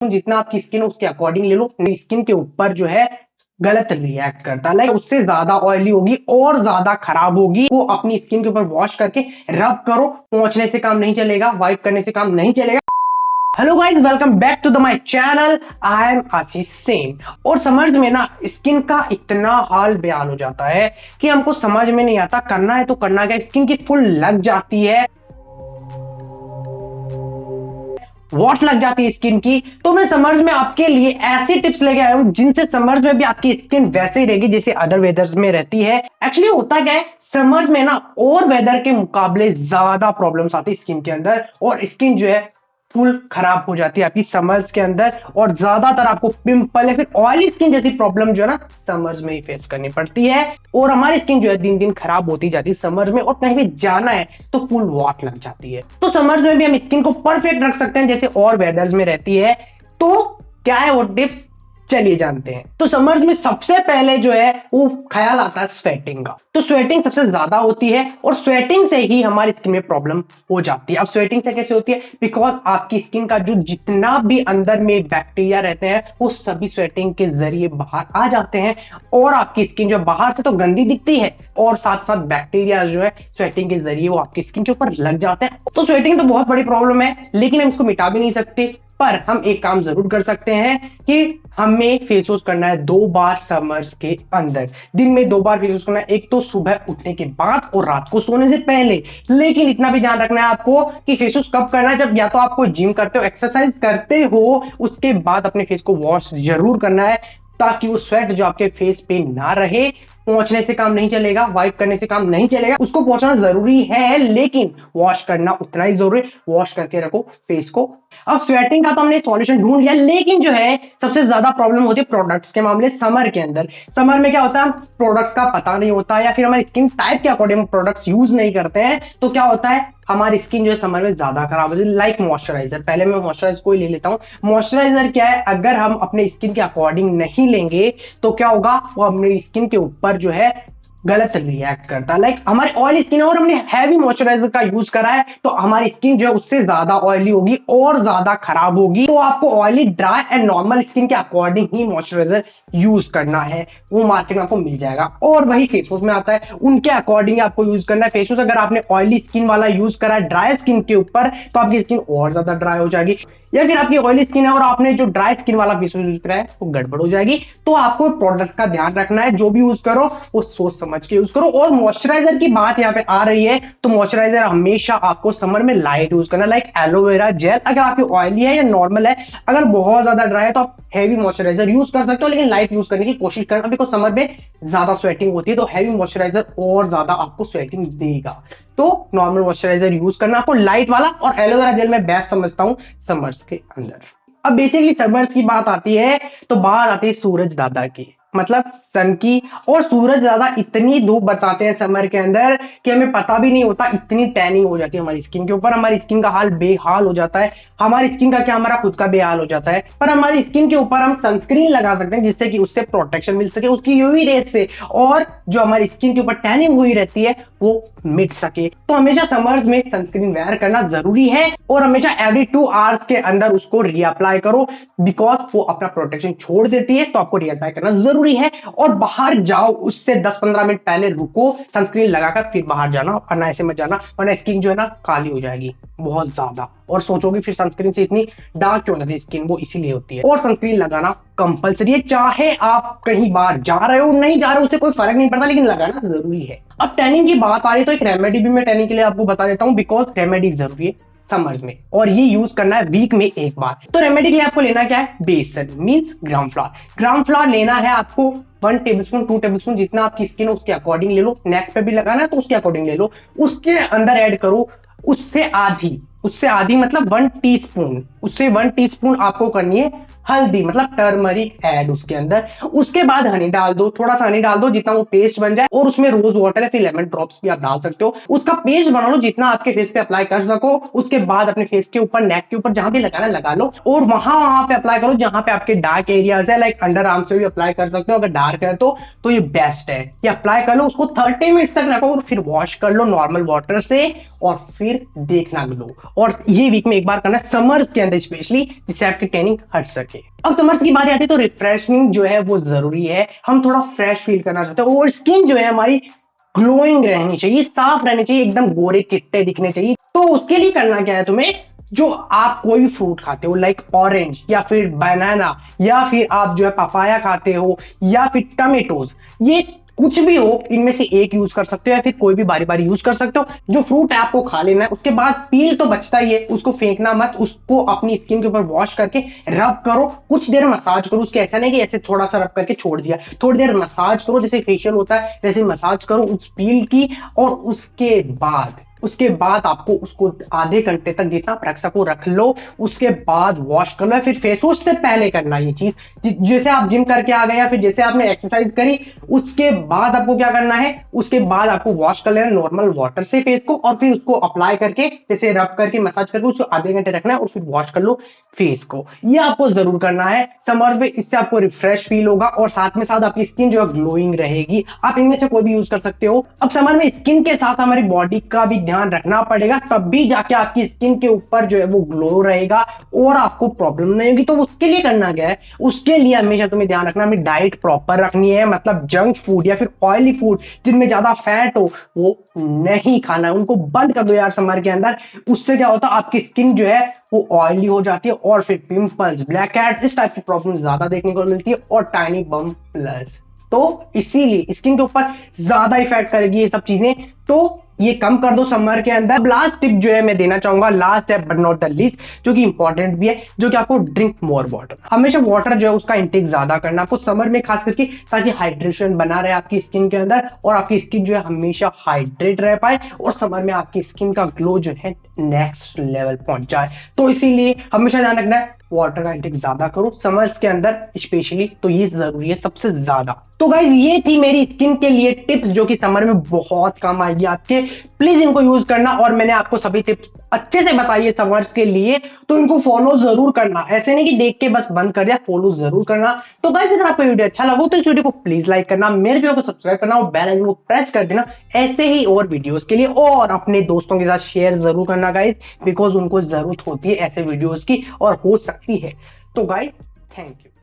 जितना आपकी स्किन है उसके अकॉर्डिंग ले लो। स्किन के ऊपर जो है गलत रिएक्ट करता है, लाइक उससे ज्यादा ऑयली होगी और ज्यादा खराब होगी। वो अपनी स्किन के ऊपर वॉश करके रब करो, पोंछने से काम नहीं चलेगा, वाइप करने से काम नहीं चलेगा। Hello guys, welcome back to the my channel. I am Ashish Sen. और समर्स में ना स्किन का इतना हाल बेहाल हो जाता है कि हमको समझ में नहीं आता करना है तो करना क्या। स्किन की फुल लग जाती है, वॉट लग जाती है स्किन की। तो मैं समर्स में आपके लिए ऐसी टिप्स लेके आया हूं जिनसे समर्स में भी आपकी स्किन वैसे ही रहेगी जैसे अदर वेदर्स में रहती है। एक्चुअली होता क्या है, समर्स में ना और वेदर के मुकाबले ज्यादा प्रॉब्लम्स आती है स्किन के अंदर, और स्किन जो है फुल खराब हो जाती है आपकी समर्स के अंदर। और ज्यादातर आपको पिंपल या फिर ऑयली स्किन जैसी प्रॉब्लम जो है ना समर्स में ही फेस करनी पड़ती है। और हमारी स्किन जो है दिन दिन खराब होती जाती है समर्स में, और कहीं भी जाना है तो फुल वॉट लग जाती है। तो समर्स में भी हम स्किन को परफेक्ट रख सकते हैं जैसे और वेदर्स में रहती है। तो क्या है वो टिप्स, चलिए जानते हैं। तो समर्स में सबसे पहले जो है वो ख्याल आता है स्वेटिंग का। तो स्वेटिंग सबसे ज्यादा होती है और स्वेटिंग से ही हमारी स्किन में प्रॉब्लम हो जाती है। अब स्वेटिंग से कैसे होती है, बिकॉज आपकी स्किन का जो जितना भी अंदर में बैक्टीरिया रहते हैं वो सभी स्वेटिंग के जरिए बाहर आ जाते हैं, और आपकी स्किन जो बाहर से तो गंदी दिखती है और साथ साथ बैक्टीरिया जो है स्वेटिंग के जरिए वो आपकी स्किन के ऊपर लग जाते हैं। तो स्वेटिंग तो बहुत बड़ी प्रॉब्लम है, लेकिन हम इसको मिटा भी नहीं सकते। पर हम एक काम जरूर कर सकते हैं कि हमें फेस वॉश करना है 2 बार समर्स के अंदर। दिन में 2 बार फेस वॉश करना है, एक तो सुबह उठने के बाद और रात को सोने से पहले। लेकिन इतना भी ध्यान रखना है आपको कि फेस वॉश कब करना है, जब या तो आप कोई जिम करते हो, एक्सरसाइज करते हो, उसके बाद अपने फेस को वॉश जरूर करना है, ताकि वो स्वेट जो आपके फेस पे ना रहे। पोंछने से काम नहीं चलेगा, वाइप करने से काम नहीं चलेगा। उसको पोंछना जरूरी है लेकिन वॉश करना उतना ही जरूरी है। वॉश करके रखो फेस को। अब स्वेटिंग का तो हमने सॉल्यूशन ढूंढ लिया, लेकिन जो है सबसे ज्यादा प्रॉब्लम होती है प्रोडक्ट्स के मामले समर के अंदर। समर में क्या होता है, प्रोडक्ट्स का पता नहीं होता या फिर हमारी स्किन टाइप के अकॉर्डिंग प्रोडक्ट्स यूज नहीं करते हैं। तो क्या होता है, हमारी स्किन जो है समर में ज्यादा खराब होती है। लाइक मॉइस्चराइजर, पहले मैं मॉइस्चराइजर को ही ले लेता हूं। मॉइस्चराइजर क्या है, अगर हम अपने स्किन के अकॉर्डिंग नहीं लेंगे तो क्या होगा, वो अपनी स्किन के ऊपर जो है गलत रिएक्ट करता है। लाइक हमारी ऑयली स्किन है और हमने हैवी मॉइस्चराइजर का यूज करा है, तो हमारी स्किन जो है उससे ज्यादा ऑयली होगी और ज्यादा खराब होगी। तो आपको oily, dry and normal skin के अकॉर्डिंग ही मॉइस्चराइजर यूज करना है। वो मार्केट में आपको मिल जाएगा। और वही फेस वॉश में आता है, उनके अकॉर्डिंग आपको यूज करना है फेस वॉश। अगर आपने ऑयली स्किन वाला यूज करा है ड्राई स्किन के ऊपर, तो आपकी स्किन और ज्यादा ड्राई हो जाएगी। या फिर आपकी ऑयली स्किन है और आपने जो ड्राई स्किन वाला फेस वॉश यूज करा है वो गड़बड़ हो जाएगी। तो आपको प्रोडक्ट का ध्यान रखना है, जो भी यूज करो वो सोच समझ के यूज करो। और मॉइस्चराइजर की बात यहाँ पे आ रही है, तो मॉइस्चराइजर हमेशा आपको समर में लाइट यूज करना, लाइक एलोवेरा जेल। अगर आपकी ऑयली है या नॉर्मल है, अगर बहुत ज्यादा ड्राई है तो आप हैवी मॉइस्चराइजर यूज कर सकते हो, लेकिन लाइट यूज करने की कोशिश करना, बिकॉज समर में ज्यादा स्वेटिंग होती है। तो हैवी मॉइस्चराइजर और ज्यादा आपको स्वेटिंग देगा। तो नॉर्मल मॉइस्चराइजर यूज करना आपको, लाइट वाला। और एलोवेरा जेल मैं बेस्ट समझता हूं समर्स के अंदर। अब बेसिकली समर्स की बात आती है तो बात आती है सूरज दादा की, मतलब सन की। और सूरज दादा इतनी धूप बरसाते हैं समर के अंदर कि हमें पता भी नहीं होता, इतनी टैनिंग हो जाती है हमारी स्किन के ऊपर। हमारी स्किन का हाल बेहाल हो जाता है। हमारी स्किन का क्या, हमारा खुद का बेहाल हो जाता है। पर हमारी स्किन के ऊपर हम सनस्क्रीन लगा सकते हैं जिससे कि उससे प्रोटेक्शन मिल सके उसकी यूवी रेस से, और जो हमारी स्किन के ऊपर टैनिंग हुई रहती है वो मिट सके। तो हमेशा समर्स में सनस्क्रीन वेयर करना जरूरी है, और हमेशा एवरी 2 आवर्स के अंदर उसको रीअप्लाई करो, बिकॉज वो अपना प्रोटेक्शन छोड़ देती है। तो आपको रीअप्लाई करना जरूरी है। और बाहर जाओ उससे 10-15 मिनट पहले रुको, सनस्क्रीन लगाकर फिर बाहर जाना, वरना ऐसे मत जाना, वरना स्किन जो है ना काली हो जाएगी बहुत ज्यादा। और सोचोगे फिर सनस्क्रीन से इतनी डार्क क्यों होती है स्किन, वो इसीलिए होती है। और सनस्क्रीन लगाना कंपलसरी है, चाहे आप कहीं बाहर जा रहे हो नहीं जा रहे हो उससे कोई फर्क नहीं पड़ता, लेकिन लगाना जरूरी है। अब टैनिंग की बात आ रही है तो एक रेमेडी भी मैं टैनिंग के लिए आपको बता देता हूं, बिकॉज रेमेडी जरूरी है समर्स में, और ये यूज करना है वीक में एक बार। तो रेमेडी के लिए आपको लेना क्या है, बेसन मींस ग्राम फ्लावर। ग्राम फ्लावर लेना है आपको 1 टेबलस्पून 2 टेबलस्पून, जितना आपकी स्किन है उसके अकॉर्डिंग ले लो। नेक पे भी लगाना है तो उसके अकॉर्डिंग ले लो। उसके अंदर ऐड करो उससे आधी मतलब 1 टीस्पून, उससे 1 टीस्पून आपको करनी है हल्दी मतलब टर्मरिक ऐड उसके अंदर। उसके बाद हनी डाल दो, थोड़ा सा हनी डाल दो जितना वो पेस्ट बन जाए, और उसमें रोज वाटर है फिर लेमन ड्रॉप्स भी आप डाल सकते हो। उसका पेस्ट बना लो जितना आपके फेस पे अप्लाई कर सको। उसके बाद अपने फेस के ऊपर, नेक के ऊपर, जहां भी लगाना लगा लो, और वहां पे अप्लाई करो जहां पे आपके डार्क एरियाज है, लाइक अंडर आर्म से भी अप्लाई कर सकते हो अगर डार्क है तो ये बेस्ट है। ये अप्लाई कर लो, उसको 30 मिनट तक रखो और फिर वॉश कर लो नॉर्मल वाटर से, और फिर देखना ग्लो। और ये वीक में एक बार करना, समर्स के अंदर स्पेशली, जिससे आपकी टैनिंग हट सके। अब समर्स की बात आती है तो रिफ्रेशनिंग जो है वो जरूरी है। हम थोड़ा फ्रेश फील करना चाहते हैं और स्किन जो है हमारी ग्लोइंग रहनी चाहिए, साफ रहनी चाहिए, एकदम गोरे चिट्टे दिखने चाहिए। तो उसके लिए करना क्या है तुम्हें, जो आप कोई भी फ्रूट खाते हो लाइक ऑरेंज या फिर बनाना या फिर आप जो है पपाया खाते हो या फिर टमेटोज, ये कुछ भी हो, इनमें से एक यूज कर सकते हो या फिर कोई भी बारी बारी यूज कर सकते हो। जो फ्रूट है आपको खा लेना है, उसके बाद पील तो बचता ही है, उसको फेंकना मत, उसको अपनी स्किन के ऊपर वॉश करके रब करो, कुछ देर मसाज करो उसके। ऐसा नहीं कि ऐसे थोड़ा सा रब करके छोड़ दिया, थोड़ी देर मसाज करो, जैसे फेशियल होता है वैसे मसाज करो उस पील की। और उसके बाद आपको उसको आधे घंटे तक जितना आप रख सको रख लो। उसके बाद वॉश कर लो, फिर फेस वॉश से पहले करना ये चीज। जैसे आप जिम करके आ गए या फिर जैसे आपने एक्सरसाइज करी, उसके बाद आपको क्या करना है, उसके बाद आपको वॉश कर लेना नॉर्मल वाटर से फेस को, और फिर उसको अप्लाई करके जैसे रब करके मसाज करके उसको आधे घंटे रखना है और फिर वॉश कर लो फेस को। ये आपको जरूर करना है समर में, इससे आपको रिफ्रेश फील होगा और साथ में साथ आपकी स्किन जो है ग्लोइंग रहेगी। आप इनमें से कोई भी यूज कर सकते हो। अब समर में स्किन के साथ हमारी बॉडी का भी ध्यान रखना पड़ेगा, तब भी जाके आपकी स्किन के ऊपर जो है वो ग्लो रहेगा और आपको प्रॉब्लम नहीं होगी। तो उसके लिए करना क्या है, उसके लिए हमेशा तुम्हें ध्यान रखना, हमें डाइट प्रॉपर रखनी है, मतलब जंक फूड या फिर ऑयली फूड जिनमें ज्यादा फैट हो वो नहीं खाना है, उनको बंद कर दो यार समर के अंदर। उससे क्या होता है, आपकी स्किन जो है वो ऑयली हो जाती है और फिर पिंपल्स, ब्लैक हेड, इस टाइप की प्रॉब्लम ज्यादा देखने को मिलती है, और टाइनी बम प्लस। तो इसीलिए स्किन के ऊपर ज्यादा इफेक्ट करेगी ये सब चीजें, तो ये कम कर दो समर के अंदर। लास्ट टिप जो है मैं देना चाहूंगा, लास्ट है बट नॉट द लीस्ट, जो कि इंपॉर्टेंट भी है, जो कि आपको ड्रिंक मोर वाटर। हमेशा वाटर जो है उसका इंटेक ज्यादा करना आपको समर में, खास करके ताकि हाइड्रेशन बना रहे आपकी स्किन के अंदर और आपकी स्किन जो है हमेशा हाइड्रेट रह पाए और समर में आपकी स्किन का ग्लो जो है नेक्स्ट लेवल पहुंच जाए। तो इसीलिए हमेशा ध्यान रखना है वाटर का इंटेक ज्यादा करो समर्स के अंदर स्पेशली, तो ये जरूरी है सबसे ज्यादा। तो गाइज ये थी मेरी स्किन के लिए टिप्स जो कि समर में बहुत काम आएगी आपके। प्लीज इनको यूज करना, और मैंने आपको सभी टिप्स अच्छे से बताई है समर्स के लिए, तो इनको फॉलो जरूर करना। ऐसे नहीं कि देख के बस बंद कर दिया, फॉलो जरूर करना। तो गाइज अगर आपको वीडियो अच्छा लगा तो इस वीडियो को प्लीज लाइक करना, मेरे वीडियो को सब्सक्राइब करना और बेल आइकन को प्रेस कर देना ऐसे ही और वीडियोस के लिए, और अपने दोस्तों के साथ शेयर जरूर करना गाइज, बिकॉज उनको जरूरत होती है ऐसे वीडियोस की और हो सकती है। तो गाइज थैंक यू।